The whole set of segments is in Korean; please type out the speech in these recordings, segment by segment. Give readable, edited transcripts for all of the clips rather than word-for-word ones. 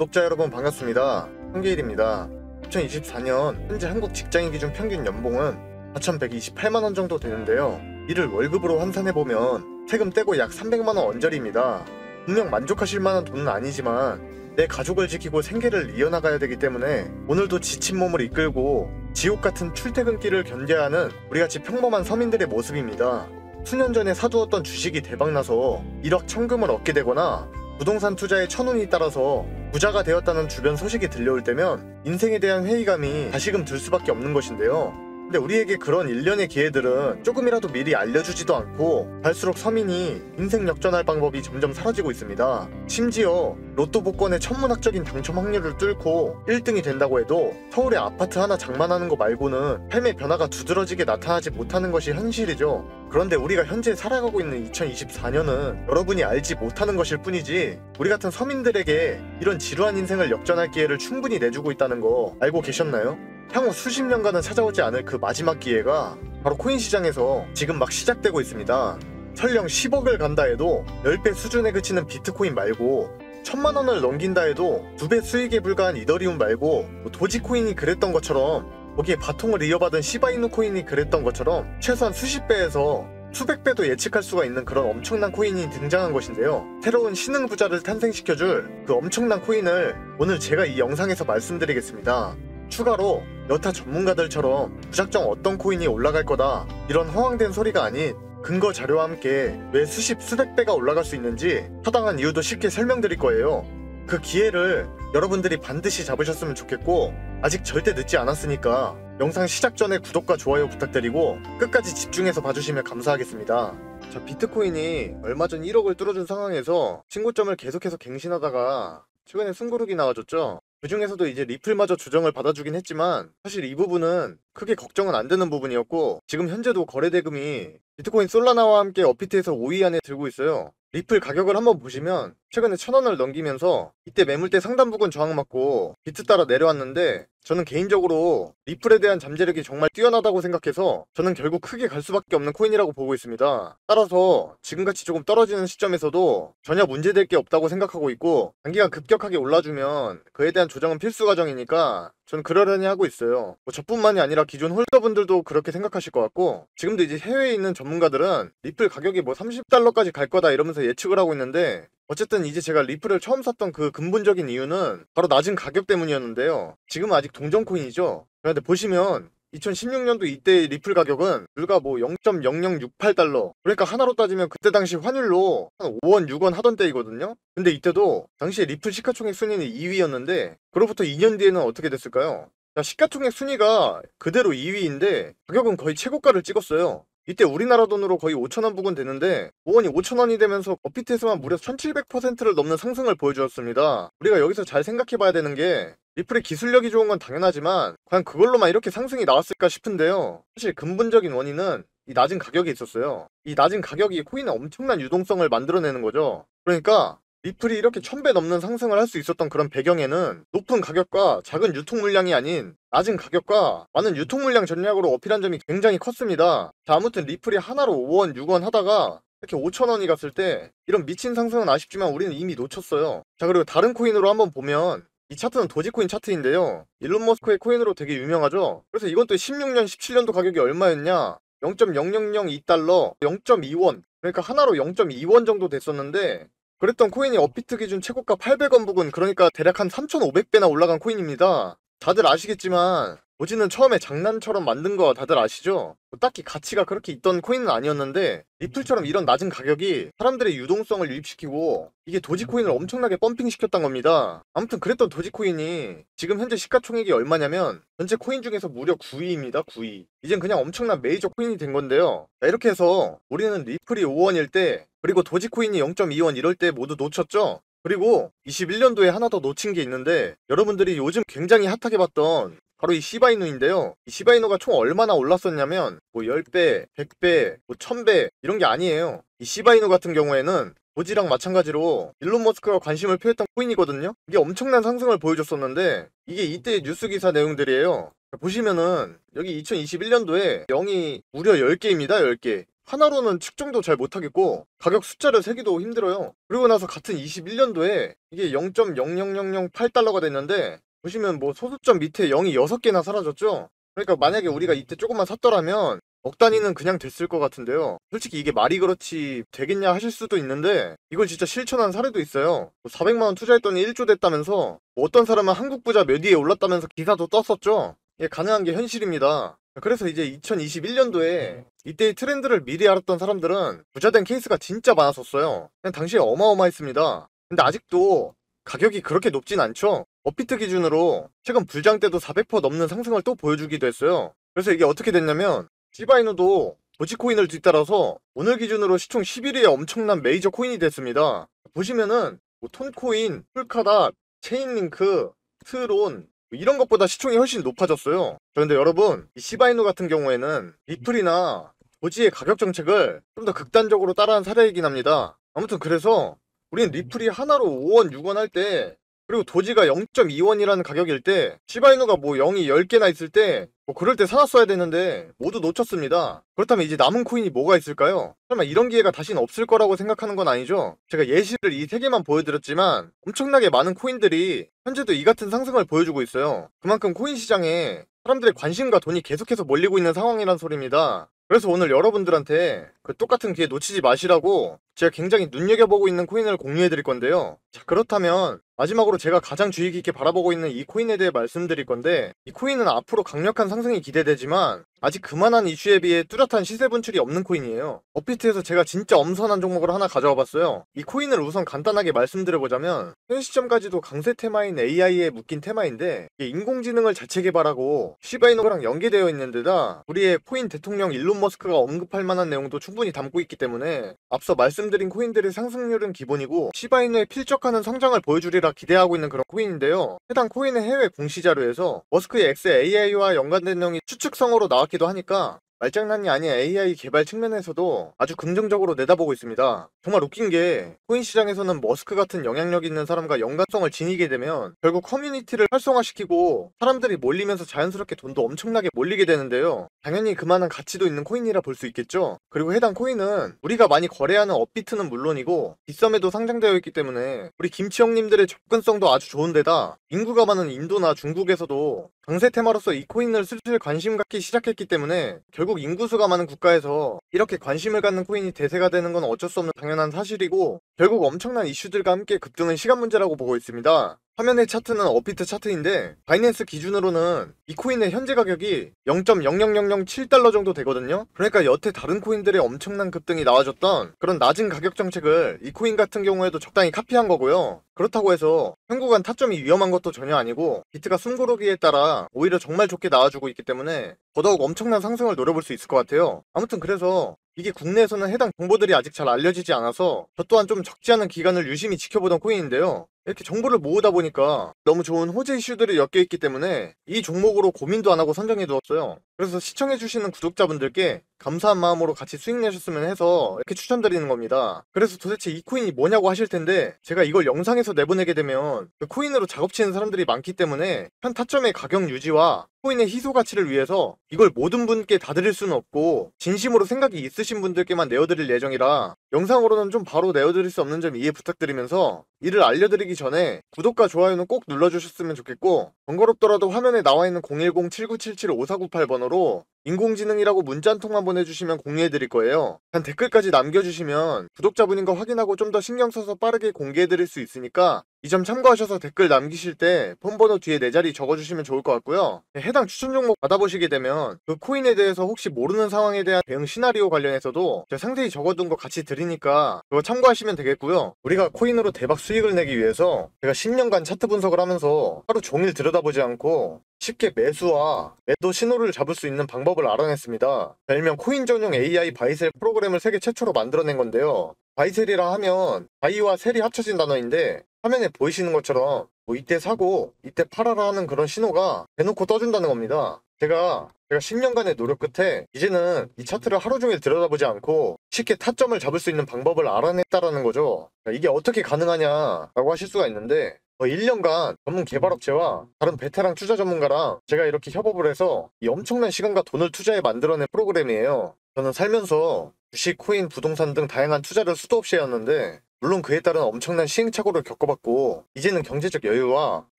구독자 여러분 반갑습니다. 한계일입니다. 2024년 현재 한국 직장인 기준 평균 연봉은 4,128만원 정도 되는데요. 이를 월급으로 환산해보면 세금 떼고 약 300만원 언저리입니다. 분명 만족하실 만한 돈은 아니지만 내 가족을 지키고 생계를 이어나가야 되기 때문에 오늘도 지친 몸을 이끌고 지옥같은 출퇴근길을 견뎌야 하는 우리같이 평범한 서민들의 모습입니다. 수년 전에 사두었던 주식이 대박나서 1억 천금을 얻게 되거나 부동산 투자에 천운이 따라서 부자가 되었다는 주변 소식이 들려올 때면 인생에 대한 회의감이 다시금 들 수밖에 없는 것인데요. 근데 우리에게 그런 일련의 기회들은 조금이라도 미리 알려주지도 않고 갈수록 서민이 인생 역전할 방법이 점점 사라지고 있습니다. 심지어 로또 복권의 천문학적인 당첨 확률을 뚫고 1등이 된다고 해도 서울에 아파트 하나 장만하는 거 말고는 삶의 변화가 두드러지게 나타나지 못하는 것이 현실이죠. 그런데 우리가 현재 살아가고 있는 2024년은 여러분이 알지 못하는 것일 뿐이지 우리 같은 서민들에게 이런 지루한 인생을 역전할 기회를 충분히 내주고 있다는 거 알고 계셨나요? 향후 수십 년간은 찾아오지 않을 그 마지막 기회가 바로 코인 시장에서 지금 막 시작되고 있습니다. 설령 10억을 간다 해도 10배 수준에 그치는 비트코인 말고 1000만원을 넘긴다 해도 2배 수익에 불과한 이더리움 말고 도지코인이 그랬던 것처럼 거기에 바통을 이어받은 시바이누 코인이 그랬던 것처럼 최소한 수십 배에서 수백 배도 예측할 수가 있는 그런 엄청난 코인이 등장한 것인데요. 새로운 신흥 부자를 탄생시켜줄 그 엄청난 코인을 오늘 제가 이 영상에서 말씀드리겠습니다. 추가로 여타 전문가들처럼 무작정 어떤 코인이 올라갈 거다 이런 허황된 소리가 아닌 근거 자료와 함께 왜 수십 수백 배가 올라갈 수 있는지 타당한 이유도 쉽게 설명드릴 거예요. 그 기회를 여러분들이 반드시 잡으셨으면 좋겠고 아직 절대 늦지 않았으니까 영상 시작 전에 구독과 좋아요 부탁드리고 끝까지 집중해서 봐주시면 감사하겠습니다. 자, 비트코인이 얼마 전 1억을 뚫어준 상황에서 신고점을 계속해서 갱신하다가 최근에 숨고르기 나와줬죠. 그 중에서도 이제 리플마저 조정을 받아주긴 했지만 사실 이 부분은 크게 걱정은 안 되는 부분이었고 지금 현재도 거래대금이 비트코인 솔라나와 함께 업비트에서 5위 안에 들고 있어요. 리플 가격을 한번 보시면 최근에 1000원을 넘기면서 이때 매물대 상단 부근 저항 맞고 비트 따라 내려왔는데 저는 개인적으로 리플에 대한 잠재력이 정말 뛰어나다고 생각해서 저는 결국 크게 갈 수밖에 없는 코인이라고 보고 있습니다. 따라서 지금같이 조금 떨어지는 시점에서도 전혀 문제될 게 없다고 생각하고 있고 단기간 급격하게 올라주면 그에 대한 조정은 필수 과정이니까 저는 그러려니 하고 있어요. 저뿐만이 아니라 기존 홀더분들도 그렇게 생각하실 것 같고 지금도 이제 해외에 있는 전문가들은 리플 가격이 뭐 30달러까지 갈 거다 이러면서 예측을 하고 있는데 어쨌든 이제 제가 리플을 처음 샀던 그 근본적인 이유는 바로 낮은 가격 때문이었는데요. 지금은 아직 동전코인이죠. 그런데 보시면 2016년도 이때 리플 가격은 불과 뭐 0.0068달러 그러니까 하나로 따지면 그때 당시 환율로 한 5원 6원 하던 때이거든요. 근데 이때도 당시에 리플 시가총액 순위는 2위였는데 그로부터 2년 뒤에는 어떻게 됐을까요? 자, 시가총액 순위가 그대로 2위인데 가격은 거의 최고가를 찍었어요. 이때 우리나라 돈으로 거의 5,000원 부근 되는데 5원이 5,000원이 되면서 업비트에서만 무려 1700%를 넘는 상승을 보여주었습니다. 우리가 여기서 잘 생각해봐야 되는 게 리플의 기술력이 좋은 건 당연하지만 과연 그걸로만 이렇게 상승이 나왔을까 싶은데요. 사실 근본적인 원인은 이 낮은 가격이 있었어요. 이 낮은 가격이 코인의 엄청난 유동성을 만들어내는 거죠. 그러니까 리플이 이렇게 1000배 넘는 상승을 할 수 있었던 그런 배경에는 높은 가격과 작은 유통 물량이 아닌 낮은 가격과 많은 유통 물량 전략으로 어필한 점이 굉장히 컸습니다. 자, 아무튼 리플이 하나로 5원, 6원 하다가 이렇게 5,000원이 갔을 때 이런 미친 상승은 아쉽지만 우리는 이미 놓쳤어요. 자, 그리고 다른 코인으로 한번 보면 이 차트는 도지코인 차트인데요. 일론 머스크의 코인으로 되게 유명하죠. 그래서 이건 또 16년, 17년도 가격이 얼마였냐? 0.0002달러, 0.2원. 그러니까 하나로 0.2원 정도 됐었는데 그랬던 코인이 업비트 기준 최고가 800원 부근 그러니까 대략 한 3,500배나 올라간 코인입니다. 다들 아시겠지만 도지는 처음에 장난처럼 만든 거 다들 아시죠? 딱히 가치가 그렇게 있던 코인은 아니었는데 리플처럼 이런 낮은 가격이 사람들의 유동성을 유입시키고 이게 도지코인을 엄청나게 펌핑시켰던 겁니다. 아무튼 그랬던 도지코인이 지금 현재 시가총액이 얼마냐면 전체 코인 중에서 무려 9위입니다. 9위. 이젠 그냥 엄청난 메이저 코인이 된 건데요. 자, 이렇게 해서 우리는 리플이 5원일 때 그리고 도지코인이 0.2원 이럴 때 모두 놓쳤죠? 그리고 21년도에 하나 더 놓친 게 있는데 여러분들이 요즘 굉장히 핫하게 봤던 바로 이 시바이누인데요. 이 시바이누가 총 얼마나 올랐었냐면 뭐 10배, 100배, 뭐 1000배 이런 게 아니에요. 이 시바이누 같은 경우에는 도지랑 마찬가지로 일론 머스크가 관심을 표했던 코인이거든요. 이게 엄청난 상승을 보여줬었는데 이게 이때 뉴스 기사 내용들이에요. 보시면은 여기 2021년도에 0이 무려 10개입니다. 10개. 하나로는 측정도 잘 못하겠고 가격 숫자를 세기도 힘들어요. 그리고 나서 같은 21년도에 이게 0.00008달러가 됐는데 보시면 뭐 소수점 밑에 0이 6개나 사라졌죠. 그러니까 만약에 우리가 이때 조금만 샀더라면 억 단위는 그냥 됐을 것 같은데요. 솔직히 이게 말이 그렇지 되겠냐 하실 수도 있는데 이걸 진짜 실천한 사례도 있어요. 400만원 투자했더니 1조 됐다면서 뭐 어떤 사람은 한국 부자 몇 위에 올랐다면서 기사도 떴었죠. 이게 가능한 게 현실입니다. 그래서 이제 2021년도에 이때의 트렌드를 미리 알았던 사람들은 부자된 케이스가 진짜 많았었어요. 그냥 당시에 어마어마했습니다. 근데 아직도 가격이 그렇게 높진 않죠. 업비트 기준으로 최근 불장 때도 400% 넘는 상승을 또 보여주기도 했어요. 그래서 이게 어떻게 됐냐면 시바이누도 도지코인을 뒤따라서 오늘 기준으로 시총 11위의 엄청난 메이저 코인이 됐습니다. 보시면은 뭐 톤코인, 풀카다, 체인링크, 트론 이런 것보다 시총이 훨씬 높아졌어요. 그런데 여러분, 이 시바이누 같은 경우에는 리플이나 도지의 가격 정책을 좀 더 극단적으로 따라한 사례이긴 합니다. 아무튼 그래서 우리는 리플이 하나로 5원, 6원 할 때, 그리고 도지가 0.2원이라는 가격일 때, 시바이누가 뭐 0이 10개나 있을 때, 뭐 그럴 때 사놨어야 되는데 모두 놓쳤습니다. 그렇다면 이제 남은 코인이 뭐가 있을까요? 설마 이런 기회가 다시는 없을 거라고 생각하는 건 아니죠? 제가 예시를 이 3개만 보여드렸지만 엄청나게 많은 코인들이 현재도 이 같은 상승을 보여주고 있어요. 그만큼 코인 시장에 사람들의 관심과 돈이 계속해서 몰리고 있는 상황이란 소리입니다. 그래서 오늘 여러분들한테 그 똑같은 기회 놓치지 마시라고 제가 굉장히 눈여겨보고 있는 코인을 공유해드릴 건데요. 자, 그렇다면 마지막으로 제가 가장 주의 깊게 바라보고 있는 이 코인에 대해 말씀드릴 건데, 이 코인은 앞으로 강력한 상승이 기대되지만 아직 그만한 이슈에 비해 뚜렷한 시세 분출이 없는 코인이에요. 업비트에서 제가 진짜 엄선한 종목을 하나 가져와 봤어요. 이 코인을 우선 간단하게 말씀드려보자면 현 시점까지도 강세 테마인 AI에 묶인 테마인데, 이게 인공지능을 자체 개발하고 시바이누랑 연계되어 있는 데다 우리의 코인 대통령 일론 머스크가 언급할 만한 내용도 충분히 담고 있기 때문에 앞서 말씀드린 코인들의 상승률은 기본이고 시바이누의 필적하는 성장을 보여주리라 기대하고 있는 그런 코인인데요. 해당 코인의 해외 공시 자료에서 머스크의 X AI와 연관된 내용이 추측성으로 나왔기도 하니까 말장난이 아닌 AI 개발 측면에서도 아주 긍정적으로 내다보고 있습니다. 정말 웃긴 게 코인 시장에서는 머스크 같은 영향력 있는 사람과 연관성을 지니게 되면 결국 커뮤니티를 활성화시키고 사람들이 몰리면서 자연스럽게 돈도 엄청나게 몰리게 되는데요. 당연히 그만한 가치도 있는 코인이라 볼 수 있겠죠. 그리고 해당 코인은 우리가 많이 거래하는 업비트는 물론이고 빗썸에도 상장되어 있기 때문에 우리 김치 형님들의 접근성도 아주 좋은데다 인구가 많은 인도나 중국에서도 강세 테마로서 이 코인을 슬슬 관심 갖기 시작했기 때문에 결국 인구수가 많은 국가에서 이렇게 관심을 갖는 코인이 대세가 되는 건 어쩔 수 없는 당연한 사실이고, 결국 엄청난 이슈들과 함께 급등은 시간 문제라고 보고 있습니다. 화면의 차트는 업비트 차트인데 바이낸스 기준으로는 이 코인의 현재 가격이 0.00007달러 정도 되거든요. 그러니까 여태 다른 코인들의 엄청난 급등이 나와줬던 그런 낮은 가격 정책을 이 코인 같은 경우에도 적당히 카피한 거고요. 그렇다고 해서 현구간 타점이 위험한 것도 전혀 아니고 비트가 숨고르기에 따라 오히려 정말 좋게 나와주고 있기 때문에 더더욱 엄청난 상승을 노려볼 수 있을 것 같아요. 아무튼 그래서 이게 국내에서는 해당 정보들이 아직 잘 알려지지 않아서 저 또한 좀 적지 않은 기간을 유심히 지켜보던 코인인데요. 이렇게 정보를 모으다 보니까 너무 좋은 호재 이슈들이 엮여있기 때문에 이 종목으로 고민도 안 하고 선정해두었어요. 그래서 시청해주시는 구독자분들께 감사한 마음으로 같이 수익 내셨으면 해서 이렇게 추천드리는 겁니다. 그래서 도대체 이 코인이 뭐냐고 하실 텐데, 제가 이걸 영상에서 내보내게 되면 그 코인으로 작업치는 사람들이 많기 때문에 현 타점의 가격 유지와 코인의 희소 가치를 위해서 이걸 모든 분께 다 드릴 수는 없고 진심으로 생각이 있으신 분들께만 내어드릴 예정이라 영상으로는 좀 바로 내어드릴 수 없는 점 이해 부탁드리면서, 이를 알려드리기 전에 구독과 좋아요는 꼭 눌러주셨으면 좋겠고, 번거롭더라도 화면에 나와있는 010-7977-5498번호로 인공지능이라고 문자 한 통만 보내주시면 공유해드릴 거예요. 단 댓글까지 남겨주시면 구독자분인 거 확인하고 좀 더 신경 써서 빠르게 공개해드릴 수 있으니까 이 점 참고하셔서 댓글 남기실 때 폰번호 뒤에 내 자리 적어주시면 좋을 것 같고요. 해당 추천 종목 받아보시게 되면 그 코인에 대해서 혹시 모르는 상황에 대한 대응 시나리오 관련해서도 제가 상세히 적어둔 거 같이 드리니까 그거 참고하시면 되겠고요. 우리가 코인으로 대박 수익을 내기 위해서 제가 10년간 차트 분석을 하면서 하루 종일 들여다보지 않고 쉽게 매수와 매도 신호를 잡을 수 있는 방법을 알아냈습니다. 일명 코인 전용 AI 바이셀 프로그램을 세계 최초로 만들어낸 건데요. 바이셀이라 하면 바이와 셀이 합쳐진 단어인데 화면에 보이시는 것처럼 뭐 이때 사고 이때 팔아라 하는 그런 신호가 대놓고 떠준다는 겁니다. 제가 10년간의 노력 끝에 이제는 이 차트를 하루 종일 들여다보지 않고 쉽게 타점을 잡을 수 있는 방법을 알아냈다라는 거죠. 이게 어떻게 가능하냐라고 하실 수가 있는데, 1년간 전문 개발업체와 다른 베테랑 투자 전문가랑 제가 이렇게 협업을 해서 이 엄청난 시간과 돈을 투자해 만들어낸 프로그램이에요. 저는 살면서 주식, 코인, 부동산 등 다양한 투자를 수도 없이 해왔는데 물론 그에 따른 엄청난 시행착오를 겪어봤고 이제는 경제적 여유와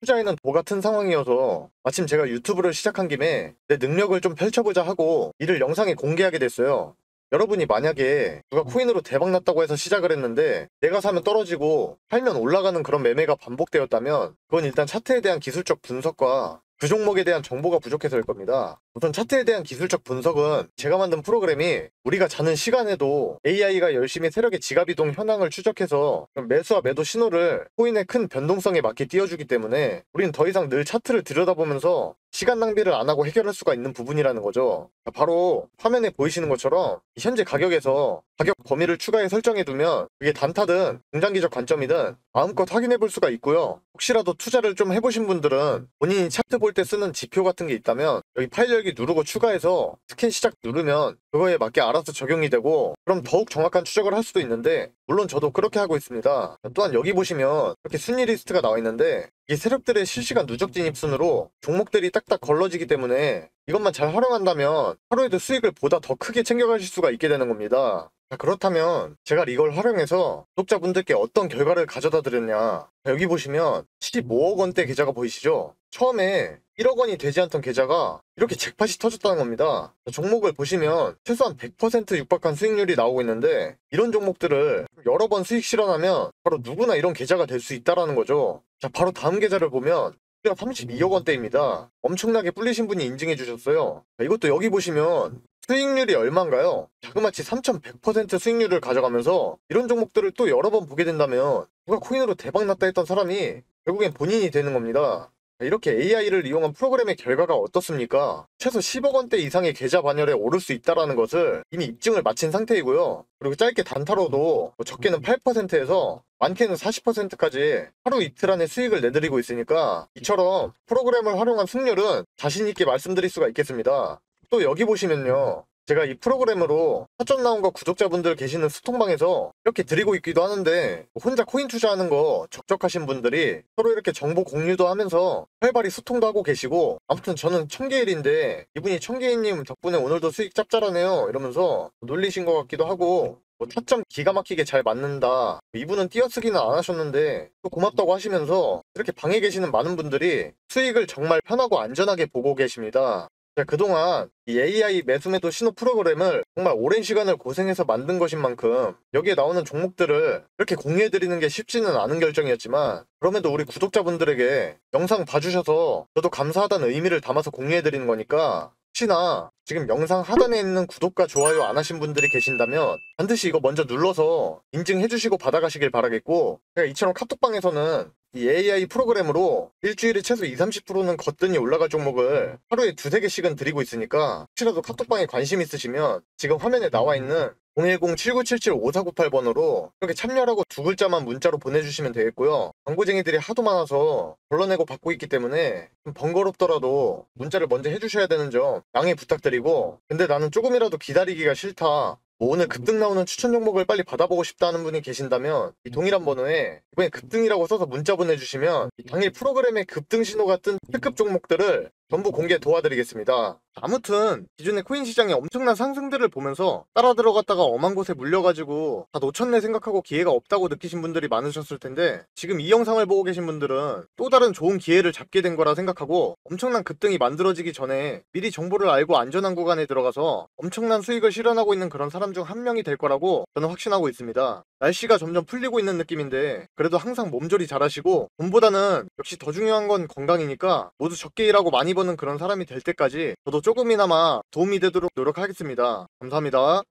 투자에는 도 같은 상황이어서 마침 제가 유튜브를 시작한 김에 내 능력을 좀 펼쳐보자 하고 이를 영상에 공개하게 됐어요. 여러분이 만약에 누가 코인으로 대박 났다고 해서 시작을 했는데 내가 사면 떨어지고 팔면 올라가는 그런 매매가 반복되었다면 그건 일단 차트에 대한 기술적 분석과 그 종목에 대한 정보가 부족해서일 겁니다. 우선 차트에 대한 기술적 분석은 제가 만든 프로그램이 우리가 자는 시간에도 AI가 열심히 세력의 지갑이동 현황을 추적해서 매수와 매도 신호를 코인의 큰 변동성에 맞게 띄워주기 때문에 우리는 더 이상 늘 차트를 들여다보면서 시간 낭비를 안 하고 해결할 수가 있는 부분이라는 거죠. 바로 화면에 보이시는 것처럼 현재 가격에서 가격 범위를 추가해 설정해두면 그게 단타든 중장기적 관점이든 마음껏 확인해 볼 수가 있고요. 혹시라도 투자를 좀 해보신 분들은 본인이 차트 볼 때 쓰는 지표 같은 게 있다면 여기 파일 열기 누르고 추가해서 스캔 시작 누르면 그거에 맞게 알아서 적용이 되고 그럼 더욱 정확한 추적을 할 수도 있는데 물론 저도 그렇게 하고 있습니다. 또한 여기 보시면 이렇게 순위 리스트가 나와 있는데 이 세력들의 실시간 누적 진입 순으로 종목들이 딱딱 걸러지기 때문에 이것만 잘 활용한다면 하루에도 수익을 보다 더 크게 챙겨가실 수가 있게 되는 겁니다. 자, 그렇다면 제가 이걸 활용해서 구독자분들께 어떤 결과를 가져다 드렸냐. 자, 여기 보시면 15억 원대 계좌가 보이시죠? 처음에 1억 원이 되지 않던 계좌가 이렇게 잭팟이 터졌다는 겁니다. 자, 종목을 보시면 최소한 100% 육박한 수익률이 나오고 있는데 이런 종목들을 여러 번 수익 실현하면 바로 누구나 이런 계좌가 될 수 있다는 거죠. 자, 바로 다음 계좌를 보면 32억 원대입니다. 엄청나게 불리신 분이 인증해 주셨어요. 자, 이것도 여기 보시면 수익률이 얼마인가요? 자그마치 3100% 수익률을 가져가면서 이런 종목들을 또 여러 번 보게 된다면 누가 코인으로 대박 났다 했던 사람이 결국엔 본인이 되는 겁니다. 이렇게 AI를 이용한 프로그램의 결과가 어떻습니까? 최소 10억 원대 이상의 계좌 반열에 오를 수 있다는 것을 이미 입증을 마친 상태이고요. 그리고 짧게 단타로도 적게는 8%에서 많게는 40%까지 하루 이틀 안에 수익을 내드리고 있으니까 이처럼 프로그램을 활용한 승률은 자신있게 말씀드릴 수가 있겠습니다. 또 여기 보시면요. 제가 이 프로그램으로 사전 나온과 구독자분들 계시는 소통방에서 이렇게 드리고 있기도 하는데 혼자 코인 투자하는 거 적적하신 분들이 서로 이렇게 정보 공유도 하면서 활발히 소통도 하고 계시고 아무튼 저는 청개일인데 이분이 청개일님 덕분에 오늘도 수익 짭짤하네요 이러면서 놀리신 것 같기도 하고 타점 기가 막히게 잘 맞는다. 이분은 띄어쓰기는 안 하셨는데 또 고맙다고 하시면서 이렇게 방에 계시는 많은 분들이 수익을 정말 편하고 안전하게 보고 계십니다. 그동안 이 AI 매수매도 신호 프로그램을 정말 오랜 시간을 고생해서 만든 것인 만큼 여기에 나오는 종목들을 이렇게 공유해드리는 게 쉽지는 않은 결정이었지만 그럼에도 우리 구독자분들에게 영상 봐주셔서 저도 감사하다는 의미를 담아서 공유해드리는 거니까 혹시나 지금 영상 하단에 있는 구독과 좋아요 안 하신 분들이 계신다면 반드시 이거 먼저 눌러서 인증해주시고 받아가시길 바라겠고 제가 이처럼 카톡방에서는 이 AI 프로그램으로 일주일에 최소 20-30%는 거뜬히 올라갈 종목을 하루에 2-3개씩은 드리고 있으니까 혹시라도 카톡방에 관심 있으시면 지금 화면에 나와 있는 010-7977-5498번으로 이렇게 참여라고 두 글자만 문자로 보내주시면 되겠고요. 광고쟁이들이 하도 많아서 걸러내고 받고 있기 때문에 좀 번거롭더라도 문자를 먼저 해주셔야 되는 점 양해 부탁드리고 근데 나는 조금이라도 기다리기가 싫다. 오늘 급등 나오는 추천 종목을 빨리 받아보고 싶다는 분이 계신다면 이 동일한 번호에 이번에 급등이라고 써서 문자 보내주시면 당일 프로그램의 급등 신호가 뜬 특급 종목들을 전부 공개 도와드리겠습니다. 아무튼 기존의 코인 시장의 엄청난 상승들을 보면서 따라 들어갔다가 엄한 곳에 물려가지고 다 놓쳤네 생각하고 기회가 없다고 느끼신 분들이 많으셨을 텐데 지금 이 영상을 보고 계신 분들은 또 다른 좋은 기회를 잡게 된 거라 생각하고 엄청난 급등이 만들어지기 전에 미리 정보를 알고 안전한 구간에 들어가서 엄청난 수익을 실현하고 있는 그런 사람 중 한 명이 될 거라고 저는 확신하고 있습니다. 날씨가 점점 풀리고 있는 느낌인데 그래도 항상 몸조리 잘하시고 돈보다는 역시 더 중요한 건 건강이니까 모두 적게 일하고 많이 버는 그런 사람이 될 때까지 저도 조금이나마 도움이 되도록 노력하겠습니다. 감사합니다.